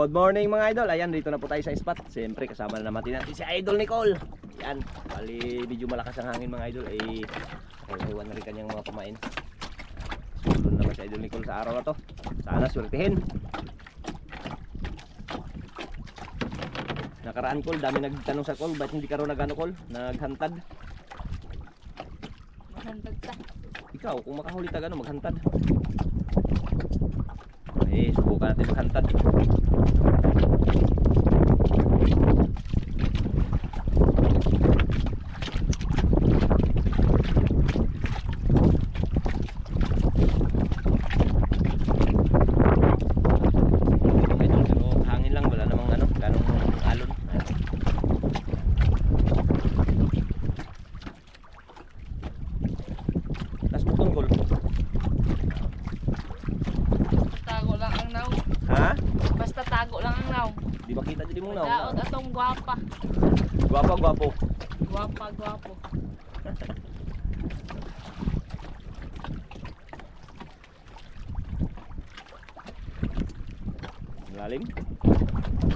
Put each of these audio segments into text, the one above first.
Good morning mga idol. Ayan, dito na po tayo sa spot. Siyempre kasama na naman natin si Idol Nicole. Yan, bali medyo malakas ang hangin mga idol. Iwan na rin kanyang mga pamain. Sulo naman si Idol Nicole sa araw na to. Sana swertihin. Nakaraan Col, dami nagtanong sa Col, ba't hindi ka rin nagano Col? Naghantad. Maghantad ka. Ikaw, kung makahuli ka gano, maghantad. Subukan natin maghantad. Hangin lang, wala namang ano, ganong alon. Tas butong Col. Tago lang ang naw. Ha? Basta tago lang ang naw. Di makita dili mong naw. Daot atong gwapa. Gwapo. Gwapo. Lalim.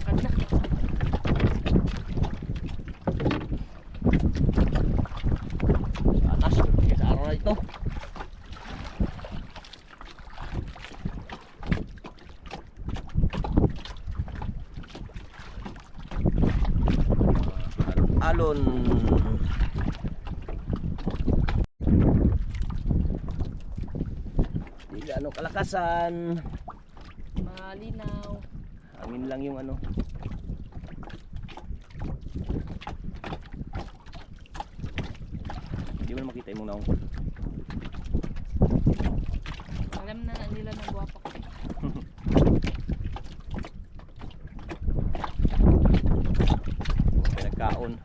Kada. Atas sa araw na ito. Alon. Hindi gaano kalakasan. Malinaw. Hangin lang yung ano. Hindi mo na makita yung naong Col. Alam na nila ng gwapa ko. Pinagkaon.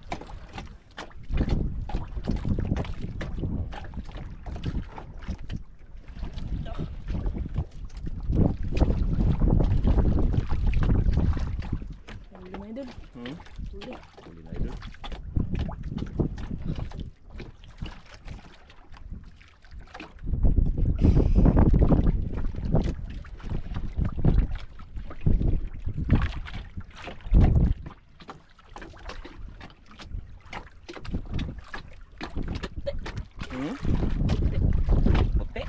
Huli mo idol. Huli. Huli na idol. Puti.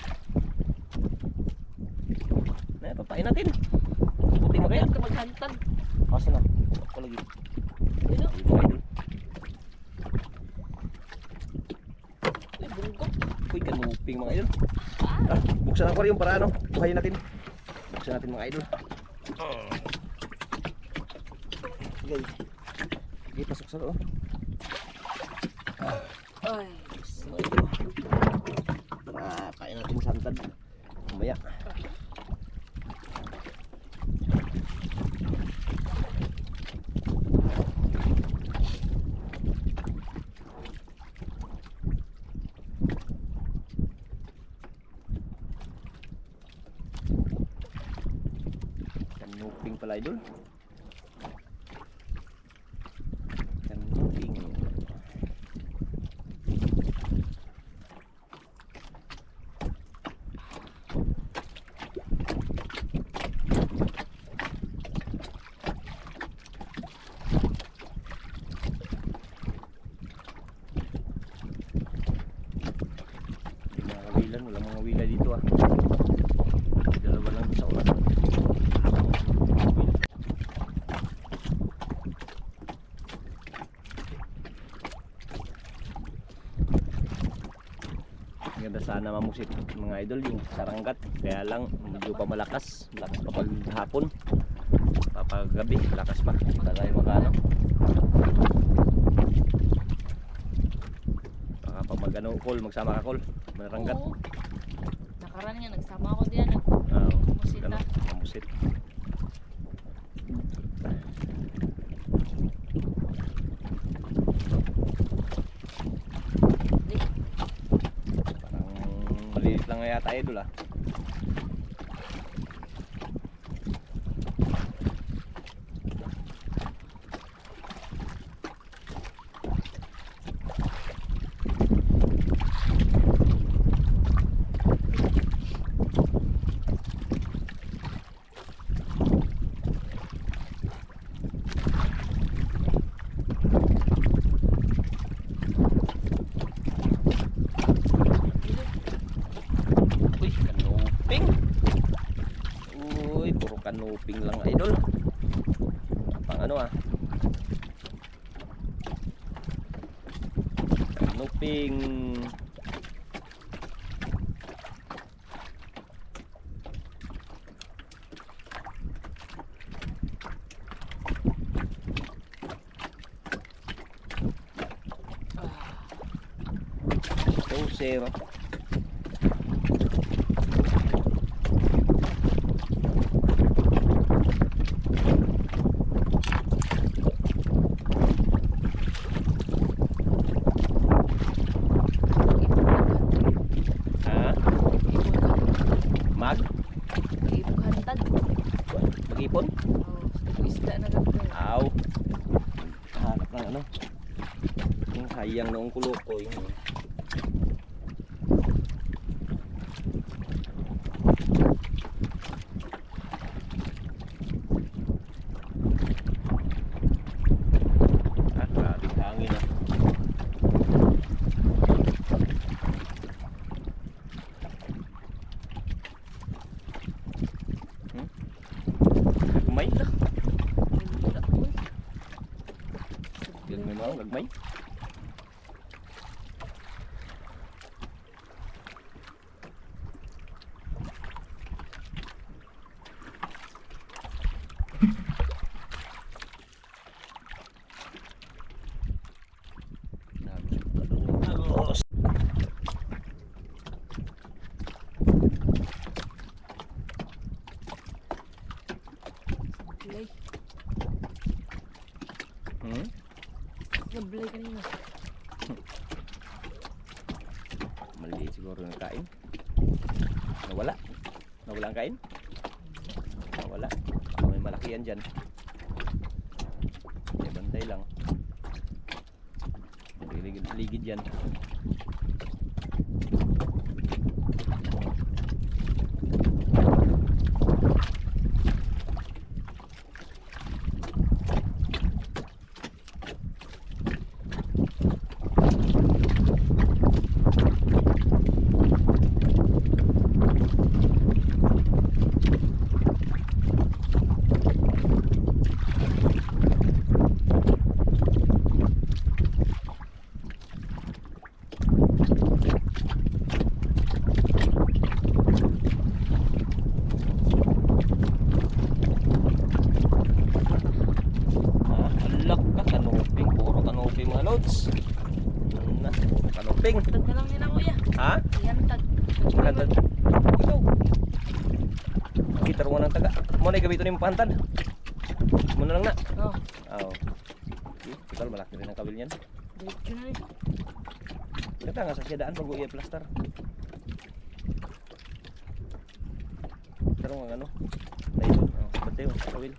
Na, papain natin. Puti mo kaya? Ito maghantad. Asa na? Ako lagi. Dito. Ayun mga idol. Uy, bunggok. Uy, kanuping mga idol. Ah. Buksan ang aquarium para ano? Buhayin natin. Buksan natin mga idol. Okay. Okay, pasok sa loob. Ay. Mga idol. Kain natin sa hantad. Mamaya. Kanuping pala idol. Kanuping. Walang mga wila dito ah. Dalawa lang sa ulan. Ganda sana mamusit mga idol yung saranggat. Kaya lang medyo pa malakas. Malakas pa pag hapon. Papagabi malakas pa. Wala tayo makano. Baka pag magano Col, magsama ka Col. Maranggat. Oo. Nakaraan nga nagsama ako diyan. Musita. Musita. Mamusit. Parang maliit lang nga yata idol ah. kanuping lang idol. Pang ano kanuping. Zero. Mag? Ibughantad. Pag-ipon? Oh, isda na gagawin. Aw. Hanap ng ano. Yung hayang noong kulukoy. Grabe hangin ah. Gagmay lah. Gagmay mo, gagmay. Blay. Hmm? Nablay kanina. Maliit siguro ng kain. Nawala. Nawala ang kain? Nawala. May malaki yan dyan. May bantay lang. Ligid yan. loads. Na, kanuping. Hantad na lang nila kuya. Ha? Ihantad. Hantad. Ikaw. Gitar mo ng taga. Mo na gabito ni mo pahantad. Mo na lang na. Oh. Oo. Total malaki rin ang kabil niyan. Diretso na rin. Kata nga sa siyadaan pag uwi plaster. Pero mga ano. Idol. Oh, bante yung kabil.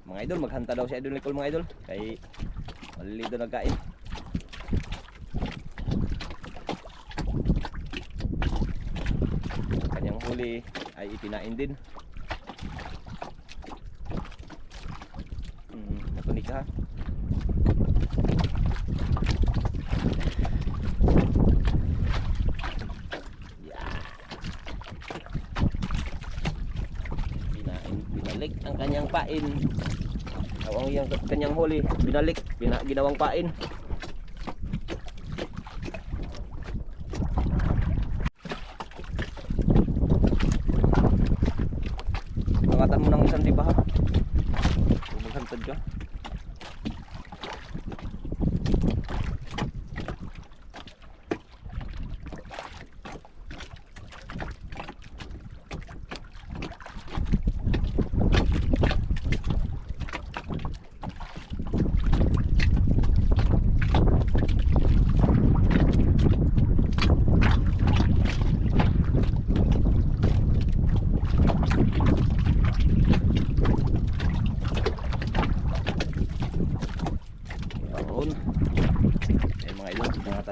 Mga idol, maghanta daw si Idol Nicole mga idol. Kay malilito nagkain. Kanyang huli ay itinain din. Natunik ha. Yeah. Binalik ang kanyang pain. Ang yung kanyang huli, binalik, ginawang pain. Angatan mo ng isang tiba ha. Kung maghantad ka.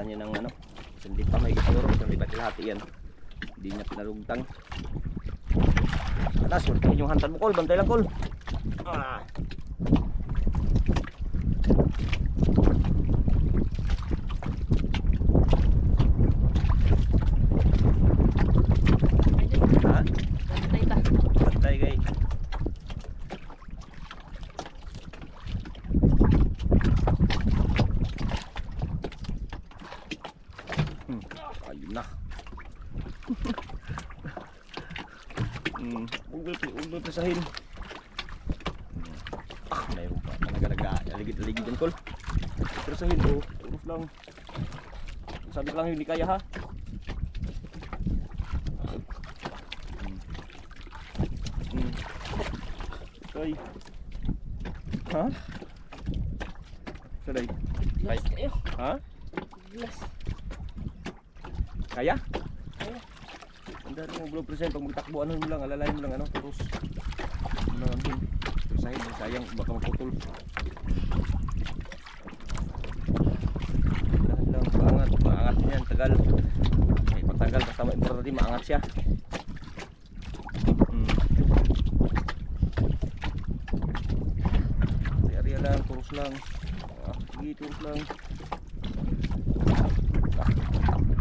Niya ng ano, hindi pa may siguro, hindi pa kilahati yan, hindi niya pinalugtang. Atas, surtihin yung hantad mo Col, bantay lang Col. Ha? Bantay ba? Bantay kay presahin. Mayroon pa talaga nag-aligid-aligid yan, Col. Presahin, oh. Turos lang. Sabi ko lang hindi kaya, ha? Okay. Ha? Saday. Last kayo. Ha? Last. Kaya? Kaya. Ang dati mo blow present. Pag magtakbo, ano mo lang, alalayan mo lang, ano, turos. Ano lang din. Presahin, sayang, baka maputol. Dahan lang, maangat. Maangat din yan, tagal. May pagtagal, basta importante, maangat siya. Area lang, turos lang. Sige, turos lang.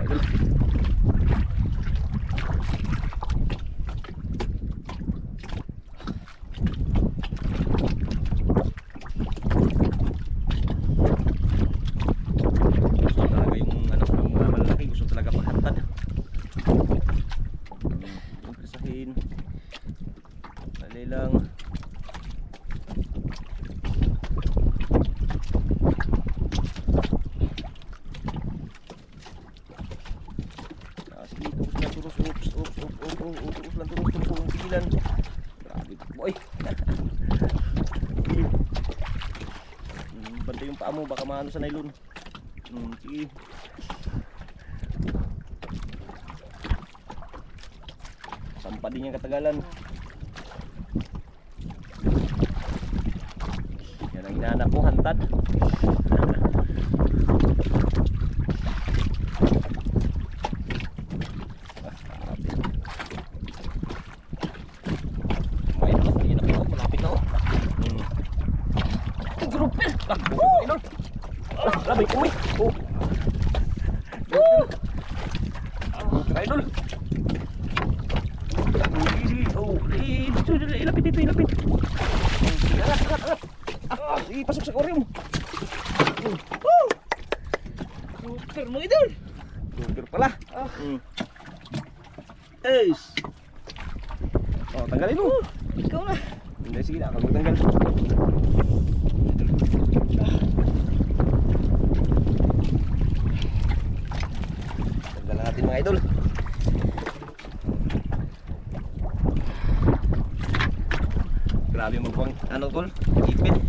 Idol. Gusto talaga yung ano, yung mga malalaki, gusto talaga paghantad. Yung presahin. Dali lang. Sige, turos lang, turos. Turos lang, turos. Sigilan. Grabe, boy. Sige. Bantay yung paa mo, baka maano sa nylon. Sige. Sampa din yung katagalan. Yan ang hinahanap ko, hantad. Malapit na, oh. Grouper! Labay ko, may. Idol. Ilapit dito, ilapit. Alat. Pasok sa aquarium. Super mo idol. Grouper pala. Ace. Oh, tanggalin mo. Ikaw na. Hindi, sige na, ako magtanggal. Tanggal na natin mga idol. Grabe magpang, ano tol? Ipit.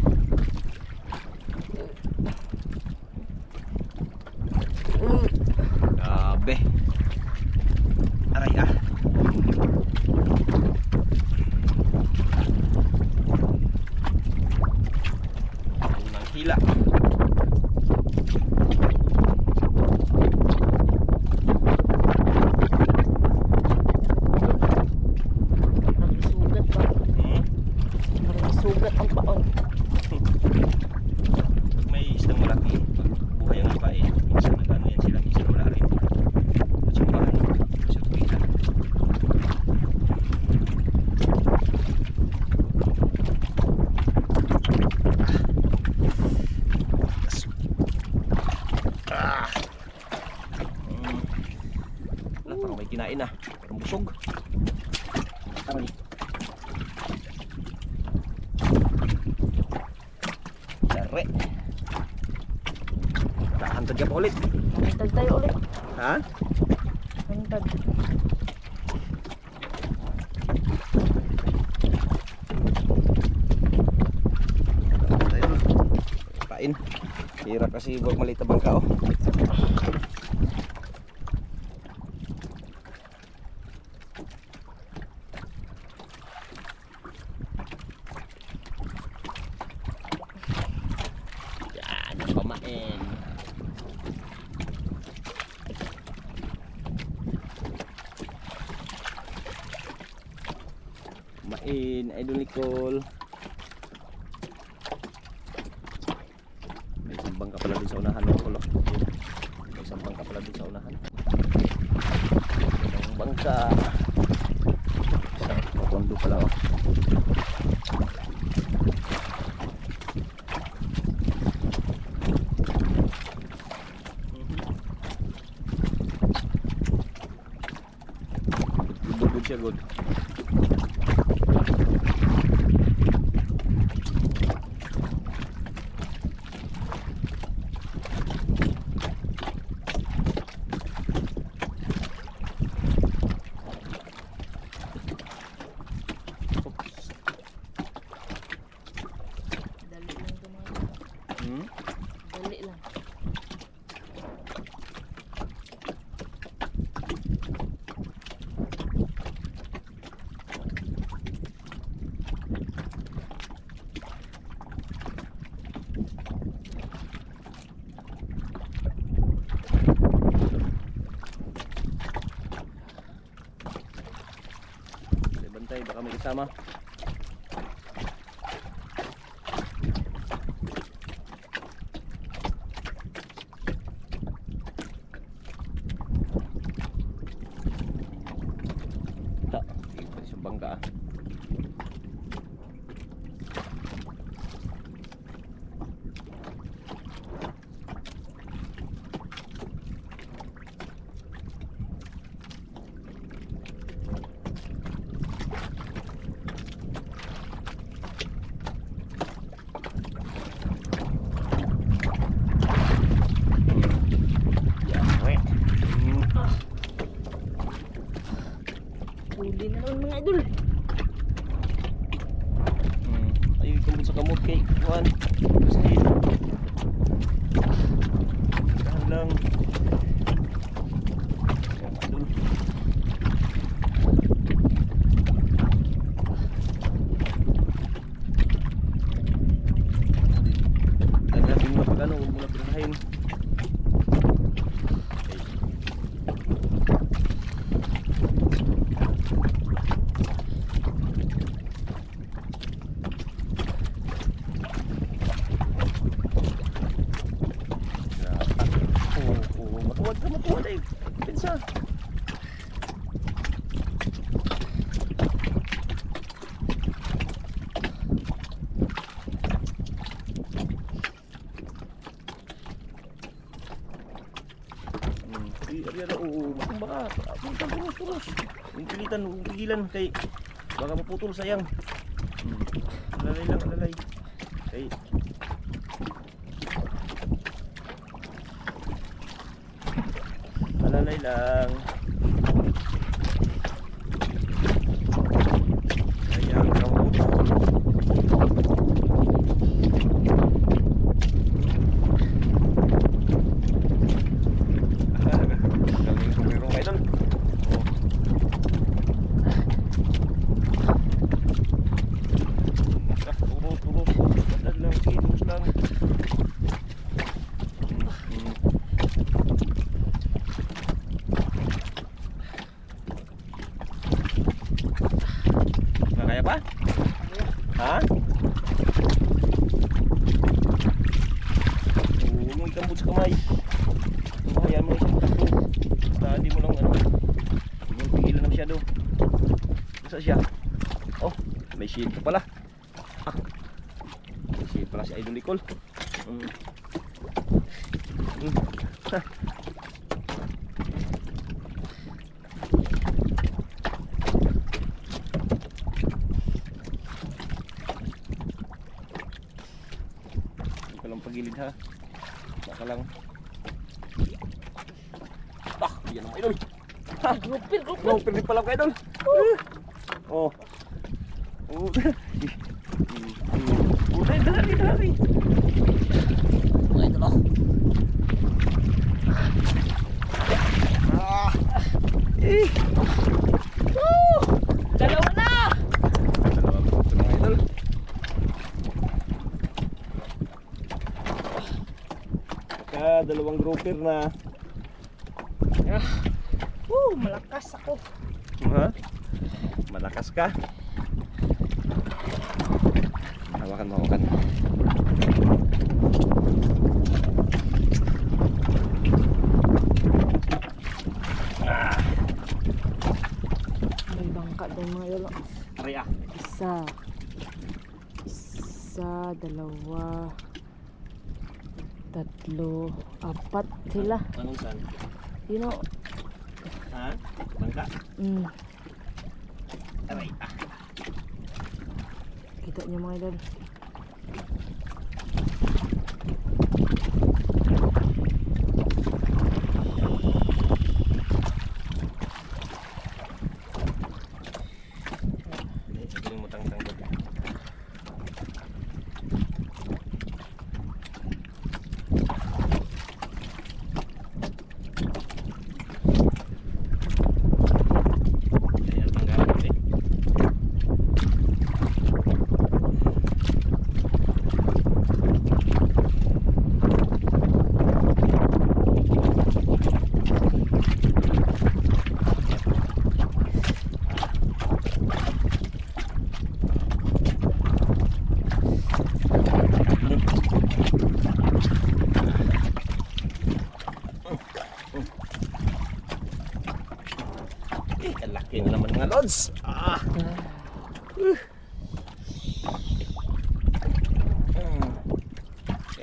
Grabe. Aray ah. Unang hila. Sugat pa. Sugat ang paon. Pag may isdang malaki, pag buhay ang iba eh, minsan nagano yan sila, minsan wala rin. At yung bahan, sa tuwitan. Wala, parang may kinain na. Parang busog. Aray. Dare. Hantad ka pa ulit. Hantad tayo ulit. Ha? Hantad. Kain. Hirap kasi huwag maliit na bangka, oh. Yan, pamain. Pamain, Idol Nicole. May isang bangka pala din sa unahan, oh, Kolo. May isang bangka pala din sa unahan. Isang bangka. Isang kondo pala, oh. Good siya, good. Hmm? Dali lang. Bantay, baka may kasama. Tak, ito sa bangka. Huli na naman mga idol. Ayun, kumun sa kamot kay Juan. Sige. Dahan lang. Yan, idol. Natin mo na pag ano, huwag mo na pinahain. Matuwad ka, matuwad eh. Pinsa. Ariya na, oo, matumba ka. Tulos. Yung pilitan, huwag pigilan kay baka maputol, sayang. Alalay lang, alalay. Kay alalay lang. Sayang kamot. Galing kumiro mga idol. Turo. Batal lang, kilos lang. Kaya pa? Ha? Huwag mo ikambot sa kamay. Hayaan mo na siyang matakbo. Basta hindi mo lang ano. Hindi mo pigilan na masyado. Nasa siya? Oh, may shield pa pala. May shield pala si Idol Nicole. Walang pagilid ha. Baka lang. Yan ang idol. Ha! Gupil. No, pwede pala ko idol. Oh. Oh. Dali. Mga idol oh. Dalawa na! Dalawang grupo mga idol. Dalawang grouper na. Malakas ako. Ha? Malakas ka. Hawakan. May bangka doon mga idol. Aray ah. Isa, dalawa, tatlo, apat sila. Anong saan? You know, Ha? Bangka? Aray ah. Kita niyo mga idol. lods.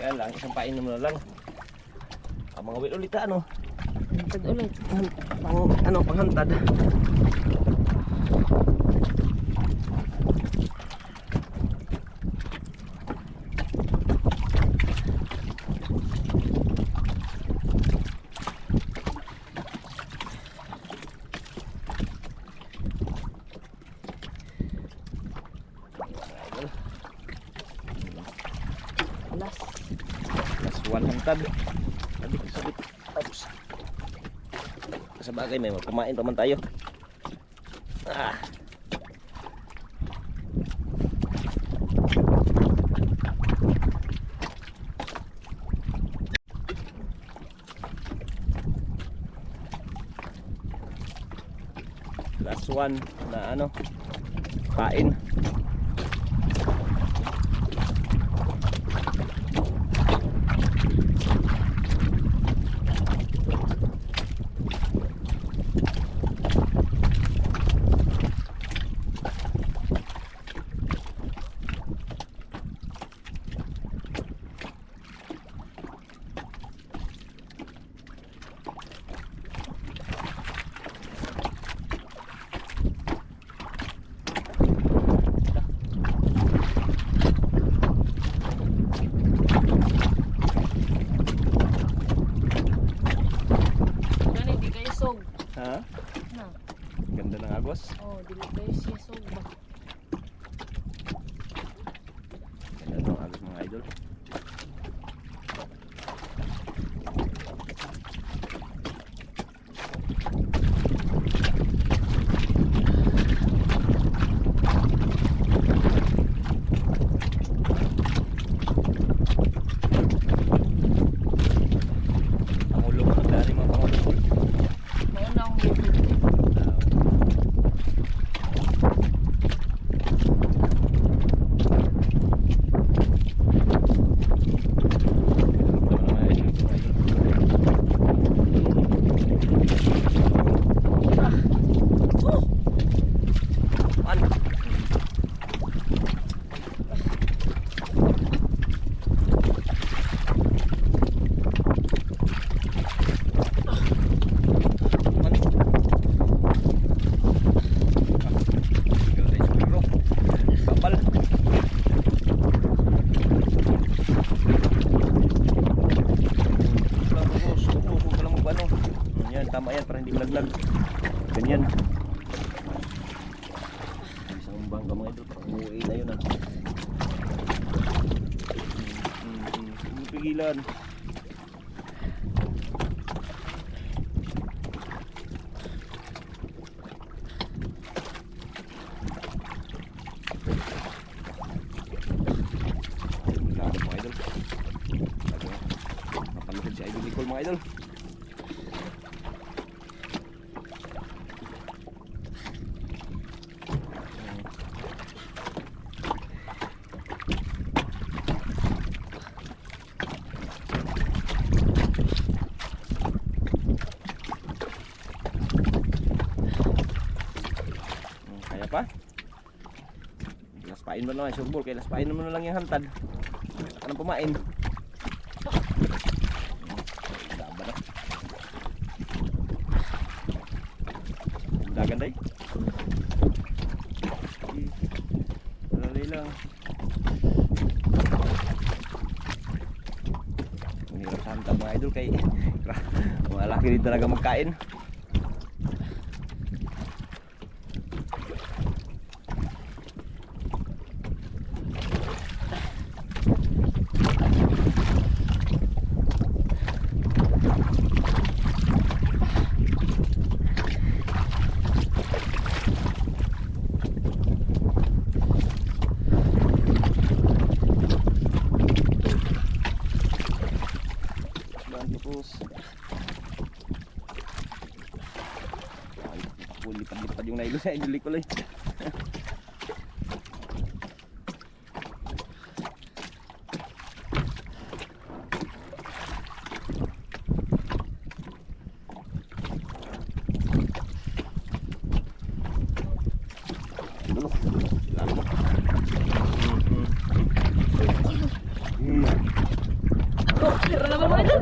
Yan lang, isang painom na lang. Mga wheel ulit ano. Hantad ulit. Panghantad. Last one hantad. Sabit. Tapos sa bagay may kumain pa man tayo. Last one na kain. Ha? Na. Ganda ng agos. Oh, dili kayo siya sog ba? Ganda ng agos mga idol. Pangulo mo na mga pangulo. Mauna akong bibili. Tama yan para hindi malaglag. Ganyan. Isang bangka mga ito. Parang umuwi na yun Hindi pigilan. Mga idol. Napalukid si Idol Nicole mga idol. Kaya pa? Laspain mo na lang surbol, kaya laspain mo na lang yung hantad. Saka nang pumain. Daba na. Dagan day. Dali lang. Hirap sa hantad mga idol kay mga laki rin talaga magkain. Lipad-lipad yung nailo sa Idol Nicole. naman mga idol.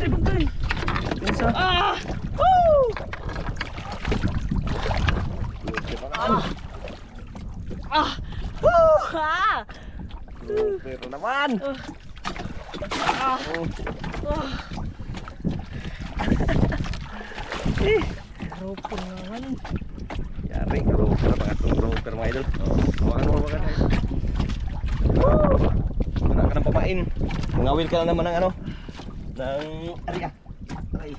Bantay. Pinsa. Ah! Ah! Ah! Pero naman. Ah! Oh. Ah! Grouper naman. Yari, grouper mga itong grouper mga idol. Hawakan tayo. Wala ka ng pamain. Mangawil ka na naman ng ano. Ng ari ah. Aray.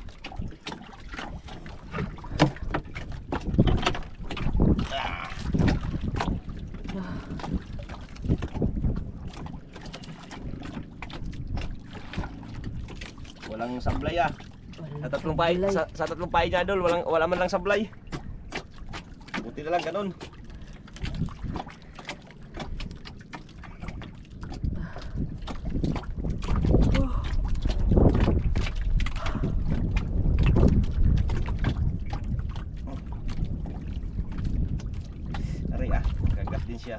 Walang sablay ah. Sa tatlong pahay niya idol, wala man lang sablay. Buti na lang ganun. Aray ah, kagat din siya.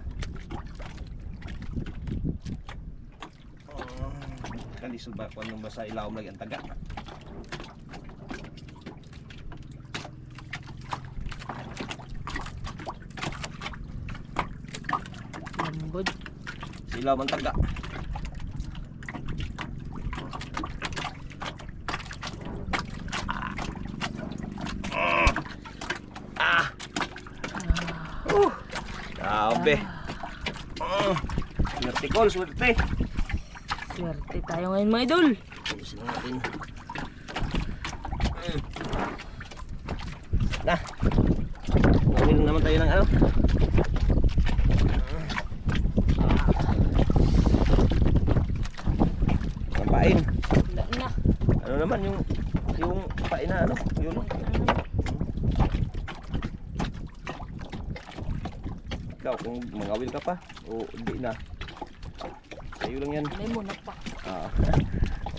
Kalisod ba kung anong basa ilawom lagi ang taga. Lambod. Ilaw ang taga. Grabe. Swerte Col, swerte. Swerte tayo ngayon mga idol. Ayusin lang natin. Na. Gawin lang naman tayo ng ano. Pain. Wala na. Ano naman yung pain na ano? Yun. Ikaw kung mangawil ka pa o hindi na. Sa'yo lang yan. May muna pa.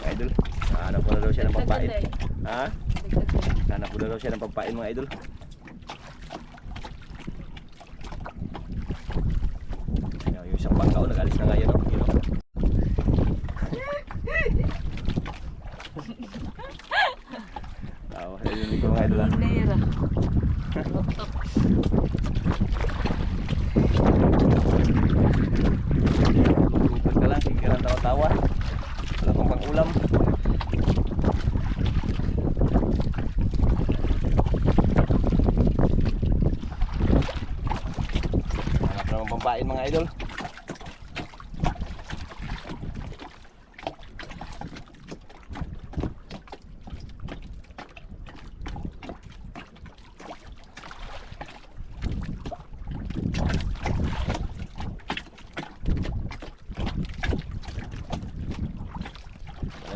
Mga idol, hanap ko na daw siya ng pampain. Dagdag Ha? Dagdag. Hanap ko na daw siya ng pampain mga idol. Yung isang bangkaw nag-alis na ngayon. You know? Ayun ko mga idol. Inera. Lotok. Lupit ka lang, sige ka lang tawa-tawa. Wala pang pang-ulam. Hanap naman pampain mga idol.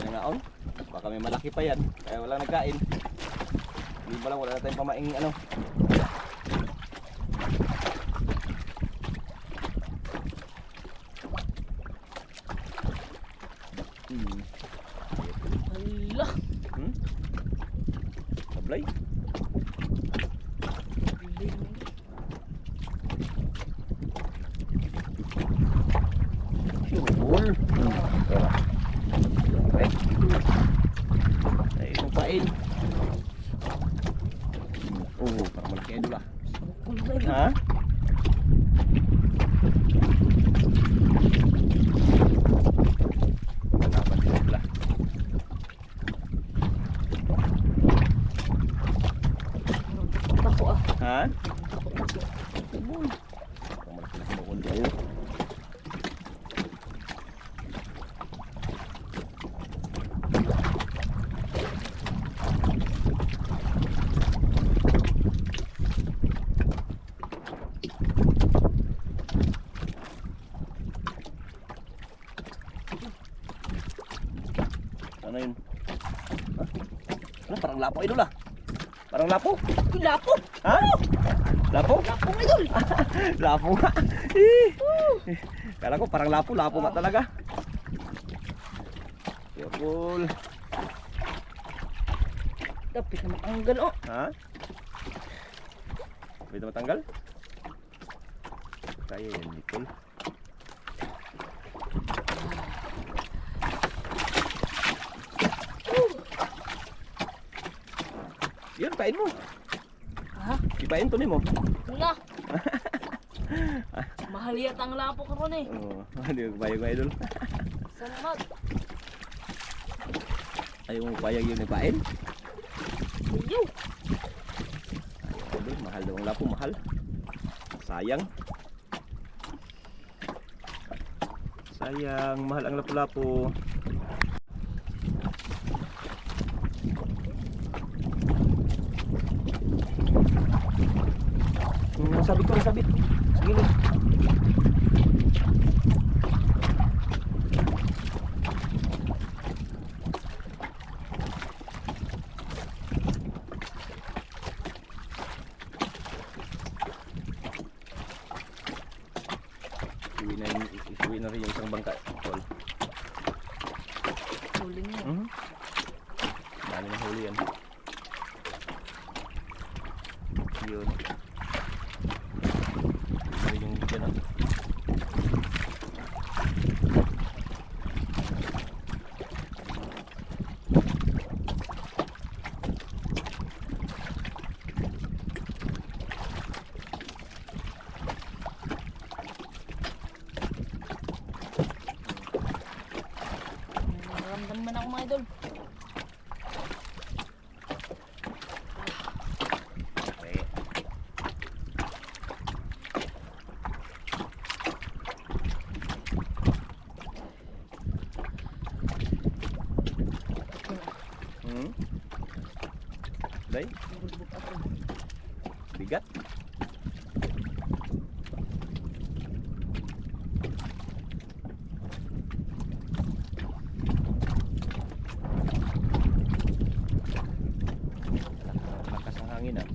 Naon, baka may malaki pa yan kaya wala nagkain. Hindi pa lang, wala na tayong pamaing ano. Hala. Sablay. Sure. Ay, isang pain. Oh, parang malaki idol ah. Ha? Kalaban din sila. Tako ah. Ha? Uy. Parang malaki na kinukundi ayun. Ano yun? Parang lapo idol ah. Parang lapo. Lapo. Ha? Lapo? Lapo mga idol. Lapo nga. Kala ko parang lapo nga talaga. Careful. Tapos na matanggal oh. Ha? Pwede matanggal? Kaya yan, Nicole. Yun, kain mo. Ha? Ipain to ni mo. Nga. Mahal yata ang lapo karon eh. Oo, ano yung payag mga idol? Salamat. Ayaw mo payag yung ipain? Iyo. Idol, mahal daw ang lapo, mahal. Sayang. Sayang, mahal ang lapu-lapu. Sabit ko, sabit. Sige lang. Isuwi na rin yung isang bangka. Tol. Huli niya. Dami na huli yan. Yun. Ito yung dyan ah. Naramdaman man ako mga idol. Okay. Day, Bulbog ako. bigat. Lakas ang hangin ah.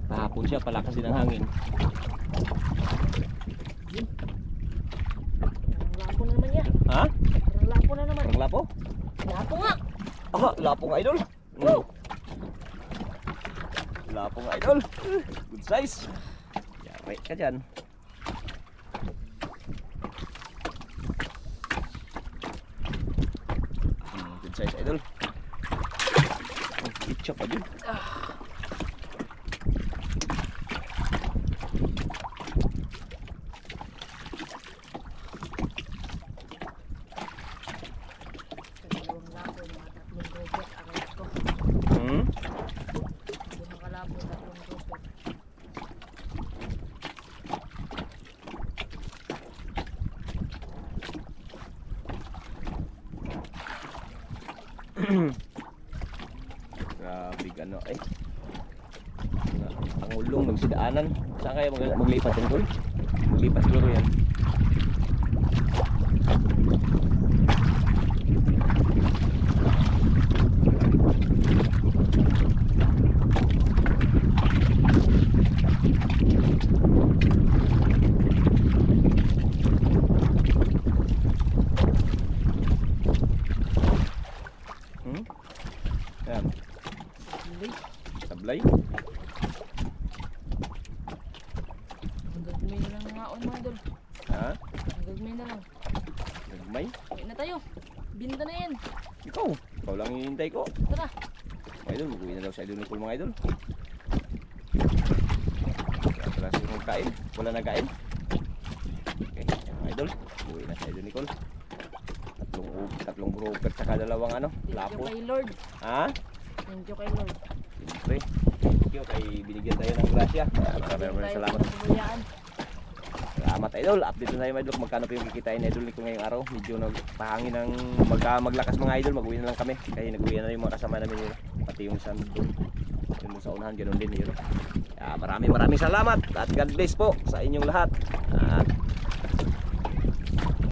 Kahapon siya, palakas din ang hangin. Ang lapo na naman niya. Ha? Ang lapo na naman. Ang lapo? Lapo nga. Ah, lapo nga idol. Wow. Lapo nga idol. Good size. Yari ka dyan. Good size idol. Itcha pa din. Dalawang lapo, mga tatlong robot. Aray ko. Dalawang kalabo, tatlong robot. Grabe ano eh. Ang ulong magsidaanan. Saan kaya maglipat yan tol? Maglipat siguro yan. Yan. Hindi. Sablay. Ang gagmay na lang nga mga idol. Ha? Ang gagmay na lang. Nagmay? Uwi na tayo. Binta na yan. Ikaw. Ikaw lang hinihintay ko. Tara. Mga idol, mag-uwi na daw sa idol ni Paul mga idol. Wala siya magkain. Wala nagkain. Okay, yan mga idol. Mag-uwi na sa idol ni Paul. Tatlong broker tsaka dalawang ano, Thank you lapo. kay Lord. Ha? Thank you kay Lord. Siyempre. Thank you kay binigyan tayo ng grasya. Maraming salamat. Salamat idol. Update na tayo mga idol kung magkano pa yung kikitain ni idol ni ko ngayong araw. Medyo nagpahangin ng maglakas mga idol. Mag-uwi na lang kami. Kaya nag-uwi na yung mga kasama namin yun. Pati yung sand doon. Yung sa unahan, ganoon din yun. Maraming salamat. At God bless po sa inyong lahat. At